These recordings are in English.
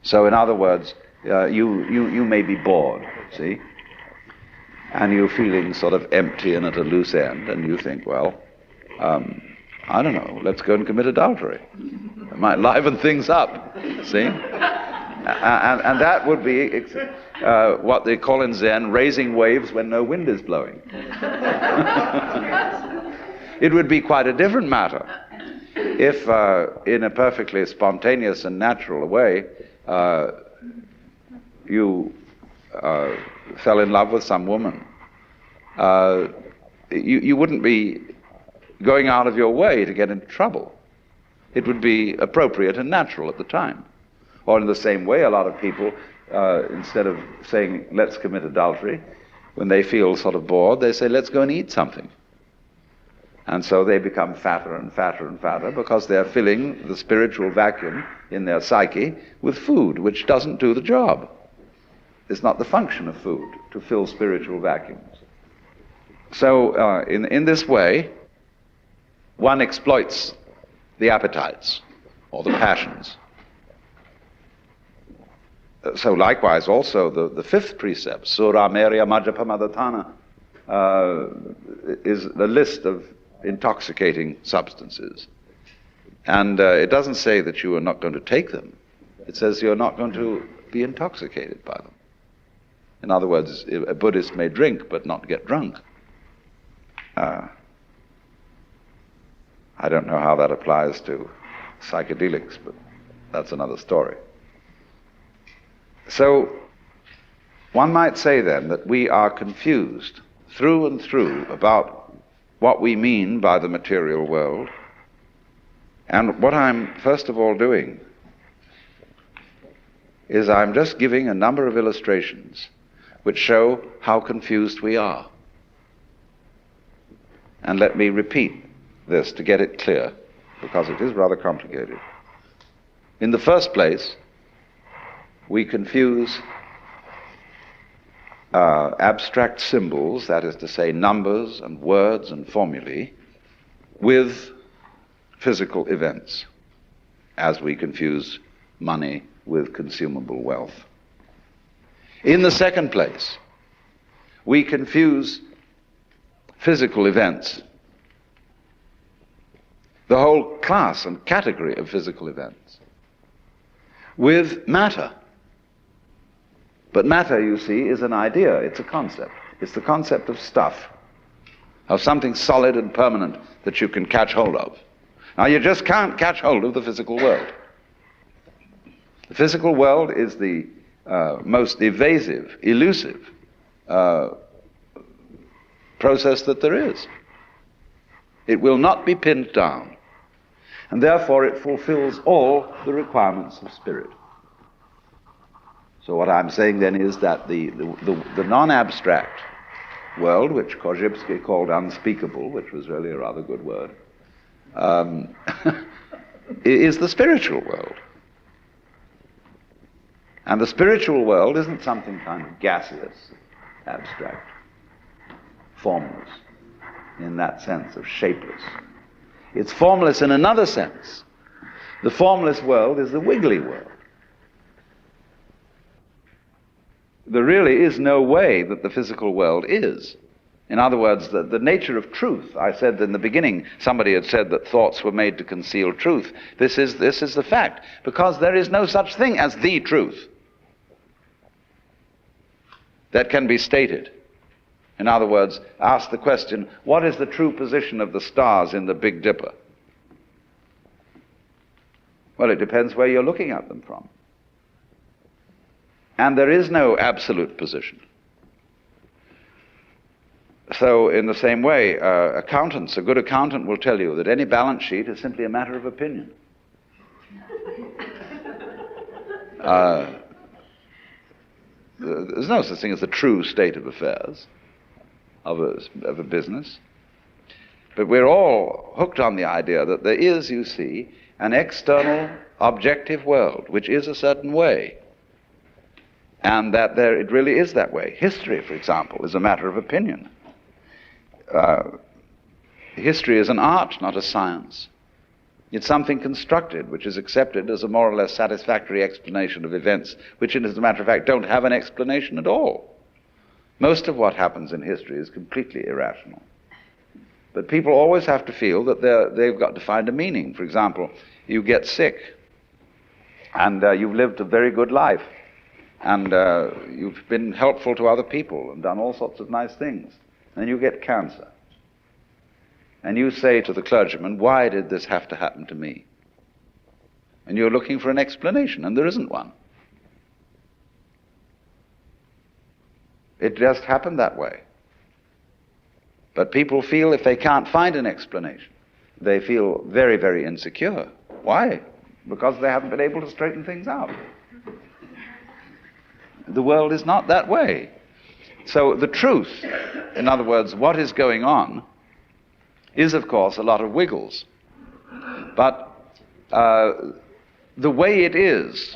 So in other words, you may be bored, see? And you're feeling sort of empty and at a loose end, and you think, well, I don't know, let's go and commit adultery. It might liven things up, see? And that would be what they call in Zen, raising waves when no wind is blowing. It would be quite a different matter if, in a perfectly spontaneous and natural way, you fell in love with some woman. You wouldn't be going out of your way to get into trouble. It would be appropriate and natural at the time. Or in the same way, a lot of people, instead of saying, let's commit adultery, when they feel sort of bored, they say, let's go and eat something. And so they become fatter and fatter and fatter because they're filling the spiritual vacuum in their psyche with food, which doesn't do the job. It's not the function of food to fill spiritual vacuums. So in this way, one exploits the appetites or the passions. So likewise also the fifth precept, Sura Merya Majjapamadhatana, is the list of intoxicating substances. And it doesn't say that you are not going to take them. It says you're not going to be intoxicated by them. In other words, a Buddhist may drink but not get drunk. I don't know how that applies to psychedelics, but that's another story. So one might say then that we are confused through and through about what we mean by the material world. And what I'm first of all doing is I'm just giving a number of illustrations which show how confused we are. And let me repeat this to get it clear, because it is rather complicated. In the first place, we confuse abstract symbols, that is to say numbers and words and formulae, with physical events, as we confuse money with consumable wealth. In the second place, we confuse physical events, the whole class and category of physical events, with matter. But matter, you see, is an idea, it's a concept. It's the concept of stuff, of something solid and permanent that you can catch hold of. Now, you just can't catch hold of the physical world. The physical world is the most evasive, elusive process that there is. It will not be pinned down, and therefore it fulfills all the requirements of spirit. So what I'm saying then is that the non-abstract world, which Korzybski called unspeakable, which was really a rather good word, is the spiritual world. And the spiritual world isn't something kind of gaseous, abstract, formless, in that sense of shapeless. It's formless in another sense. The formless world is the wiggly world. There really is no way that the physical world is. In other words, the nature of truth. I said in the beginning, somebody had said that thoughts were made to conceal truth. This is the fact, because there is no such thing as the truth that can be stated. In other words, ask the question, what is the true position of the stars in the Big Dipper? Well, it depends where you're looking at them from. And there is no absolute position. So in the same way, accountants, a good accountant will tell you that any balance sheet is simply a matter of opinion. There's no such thing as the true state of affairs of a business. But we're all hooked on the idea that there is, you see, an external objective world which is a certain way. And that it really is that way. History, for example, is a matter of opinion. History is an art, not a science. It's something constructed, which is accepted as a more or less satisfactory explanation of events, which, as a matter of fact, don't have an explanation at all. Most of what happens in history is completely irrational. But people always have to feel that they've got to find a meaning. For example, you get sick, and you've lived a very good life, and you've been helpful to other people and done all sorts of nice things. Then you get cancer. And you say to the clergyman, why did this have to happen to me? And you're looking for an explanation, and there isn't one. It just happened that way. But people feel if they can't find an explanation, they feel very, very insecure. Why? Because they haven't been able to straighten things out. The world is not that way. So the truth, in other words, what is going on, is, of course, a lot of wiggles. But the way it is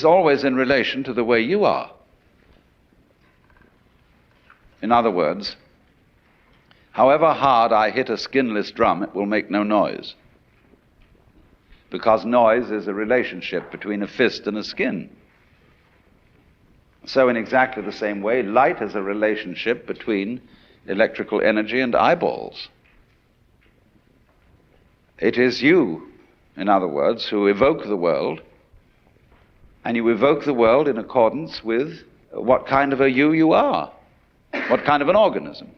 always in relation to the way you are. In other words, however hard I hit a skinless drum, it will make no noise. Because noise is a relationship between a fist and a skin. So in exactly the same way, light is a relationship between electrical energy and eyeballs. It is you, in other words, who evoke the world, and you evoke the world in accordance with what kind of a you are, what kind of an organism.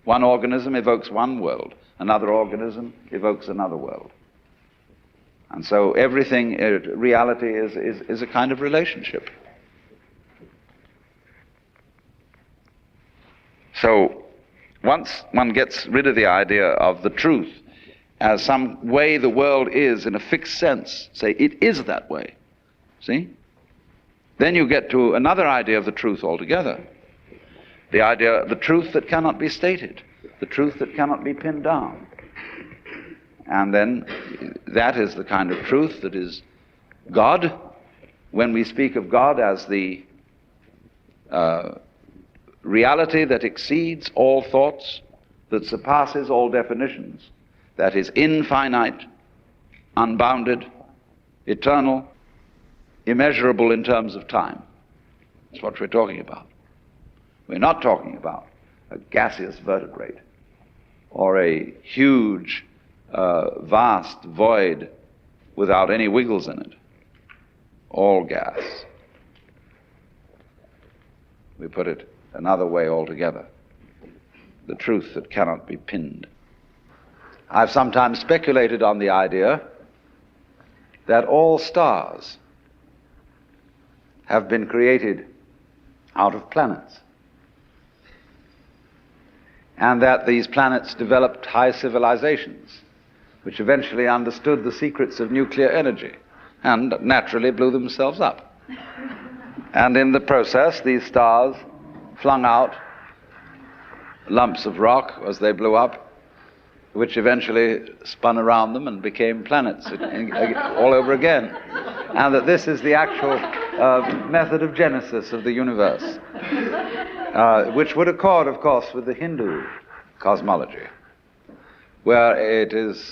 One organism evokes one world, another organism evokes another world. And so everything, reality is a kind of relationship. So once one gets rid of the idea of the truth as some way the world is in a fixed sense, say it is that way, see? Then you get to another idea of the truth altogether. The idea, the truth that cannot be stated, the truth that cannot be pinned down. And then that is the kind of truth that is God. When we speak of God as the reality that exceeds all thoughts, that surpasses all definitions, that is infinite, unbounded, eternal, immeasurable in terms of time. That's what we're talking about. We're not talking about a gaseous vertebrate or a huge, vast void without any wiggles in it. All gas. We put it another way altogether. The truth that cannot be pinned. I've sometimes speculated on the idea that all stars have been created out of planets, and that these planets developed high civilizations, which eventually understood the secrets of nuclear energy, and naturally blew themselves up. And in the process, these stars flung out lumps of rock as they blew up, which eventually spun around them and became planets all over again. And that this is the actual method of genesis of the universe, which would accord, of course, with the Hindu cosmology, where it is,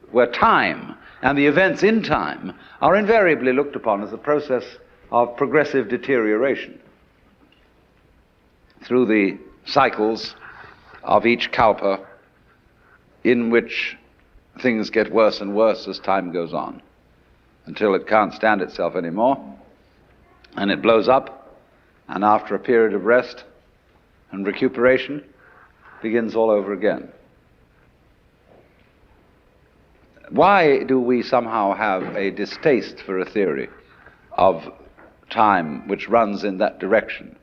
where time and the events in time are invariably looked upon as a process of progressive deterioration through the cycles of each kalpa, in which things get worse and worse as time goes on, until it can't stand itself anymore, and it blows up, and after a period of rest and recuperation, begins all over again. Why do we somehow have a distaste for a theory of time which runs in that direction?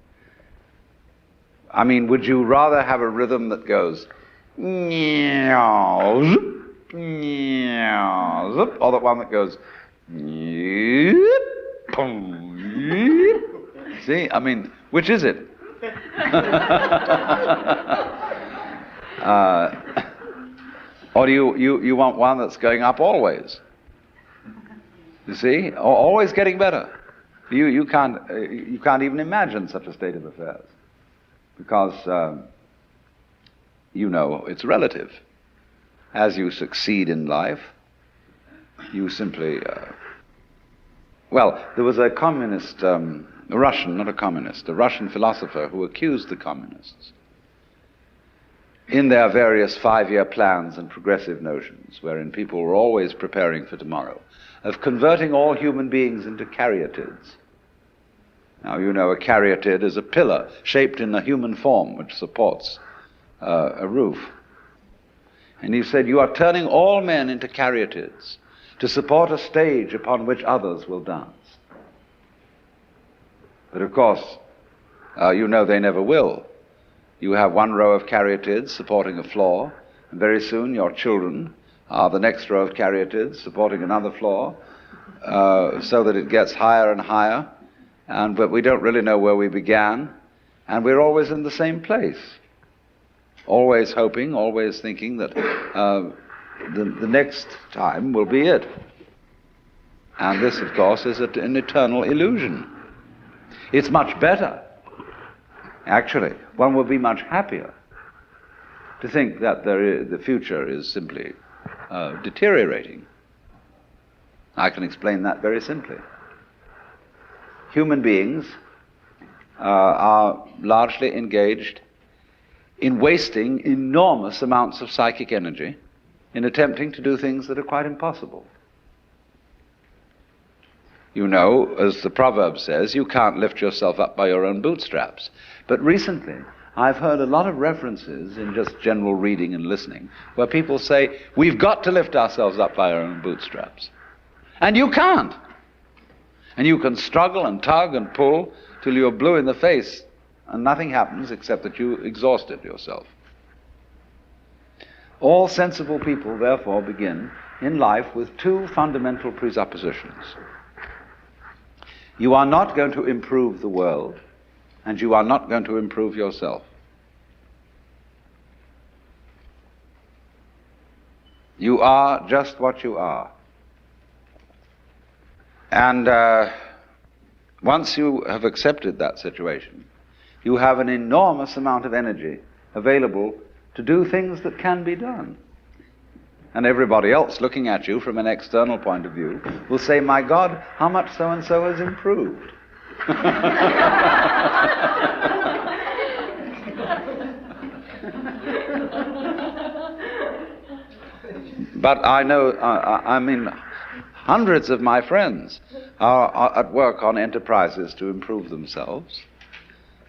I mean, would you rather have a rhythm that goes meow, zip, meow, zip, or the one that goes yip, boom, yip? See, I mean, which is it? Or do you want one that's going up always? You see, always getting better. You can't even imagine such a state of affairs, because you know it's relative. as you succeed in life, you simply... Well, there was a communist, a Russian philosopher who accused the communists in their various 5-year plans and progressive notions, wherein people were always preparing for tomorrow, of converting all human beings into caryatids. Now, you know, a caryatid is a pillar shaped in a human form which supports a roof. And he said, you are turning all men into caryatids to support a stage upon which others will dance. But of course, you know they never will. You have one row of caryatids supporting a floor, and very soon your children are the next row of caryatids supporting another floor, so that it gets higher and higher, but we don't really know where we began, and we're always in the same place. Always hoping, always thinking that the next time will be it. And this, of course, is an eternal illusion. It's much better. Actually, one will be much happier to think that the future is simply deteriorating. I can explain that very simply. Human beings are largely engaged in wasting enormous amounts of psychic energy in attempting to do things that are quite impossible. You know, as the proverb says, you can't lift yourself up by your own bootstraps. But recently, I've heard a lot of references in just general reading and listening where people say, we've got to lift ourselves up by our own bootstraps. And you can't. And you can struggle and tug and pull till you're blue in the face, and nothing happens except that you exhausted yourself. All sensible people, therefore, begin in life with two fundamental presuppositions. You are not going to improve the world, and you are not going to improve yourself. You are just what you are. And once you have accepted that situation, you have an enormous amount of energy available to do things that can be done. And everybody else looking at you from an external point of view will say, my God, how much so-and-so has improved. But I know, I mean, hundreds of my friends are at work on enterprises to improve themselves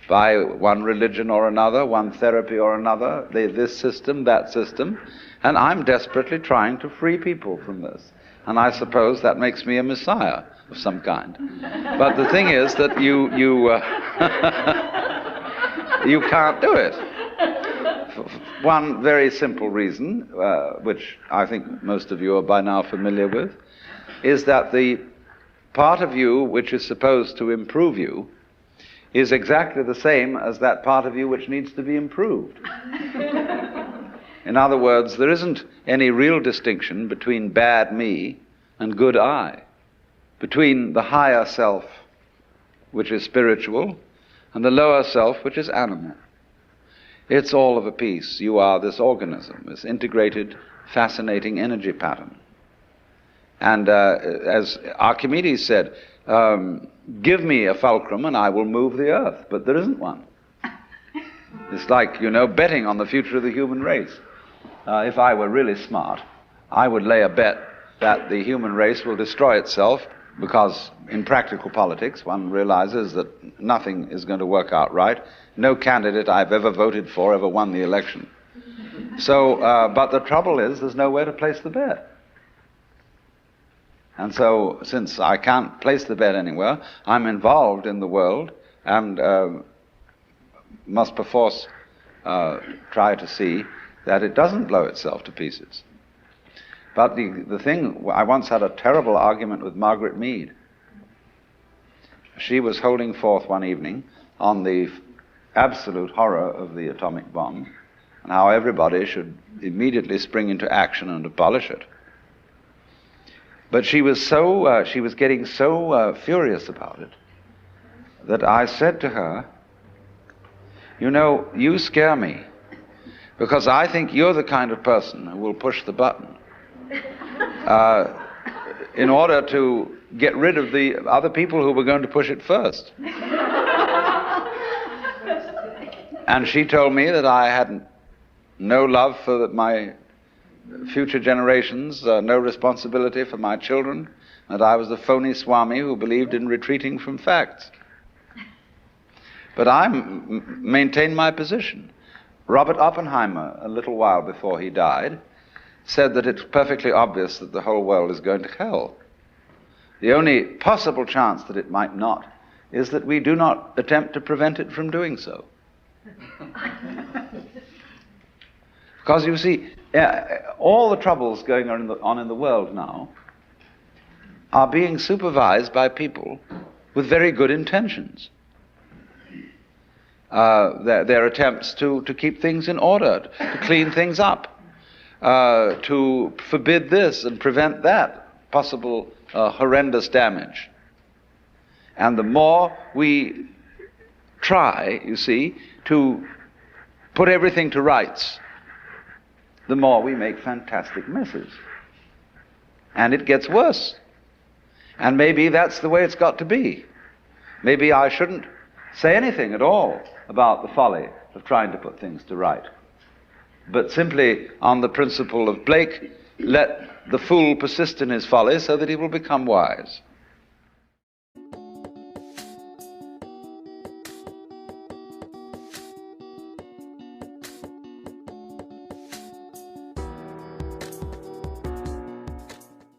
by one religion or another, one therapy or another, this system, that system, and I'm desperately trying to free people from this. And I suppose that makes me a messiah of some kind. But the thing is that you can't do it. For one very simple reason, which I think most of you are by now familiar with, is that the part of you which is supposed to improve you is exactly the same as that part of you which needs to be improved. In other words, there isn't any real distinction between bad me and good I, between the higher self, which is spiritual, and the lower self, which is animal. It's all of a piece. You are this organism, this integrated, fascinating energy pattern. And as Archimedes said, give me a fulcrum and I will move the earth, but there isn't one. It's like, betting on the future of the human race. If I were really smart, I would lay a bet that the human race will destroy itself, because in practical politics one realizes that nothing is going to work out right. No candidate I've ever voted for ever won the election. So, but the trouble is there's nowhere to place the bet. And so, since I can't place the bet anywhere, I'm involved in the world and must perforce try to see that it doesn't blow itself to pieces. But the thing, I once had a terrible argument with Margaret Mead. She was holding forth one evening on the absolute horror of the atomic bomb and how everybody should immediately spring into action and abolish it. But she was getting so furious about it that I said to her, you scare me, because I think you're the kind of person who will push the button in order to get rid of the other people who were going to push it first. And she told me that I had no love for my future generations, no responsibility for my children, that I was a phony Swami who believed in retreating from facts. But I maintain my position. Robert Oppenheimer, a little while before he died, said that it's perfectly obvious that the whole world is going to hell. The only possible chance that it might not is that we do not attempt to prevent it from doing so. Because you see, all the troubles going on in the world now are being supervised by people with very good intentions. Their attempts to keep things in order, to clean things up, to forbid this and prevent that possible horrendous damage. And the more we try, you see, to put everything to rights, the more we make fantastic messes. And it gets worse. And maybe that's the way it's got to be. Maybe I shouldn't say anything at all about the folly of trying to put things to right, but simply on the principle of Blake, let the fool persist in his folly so that he will become wise.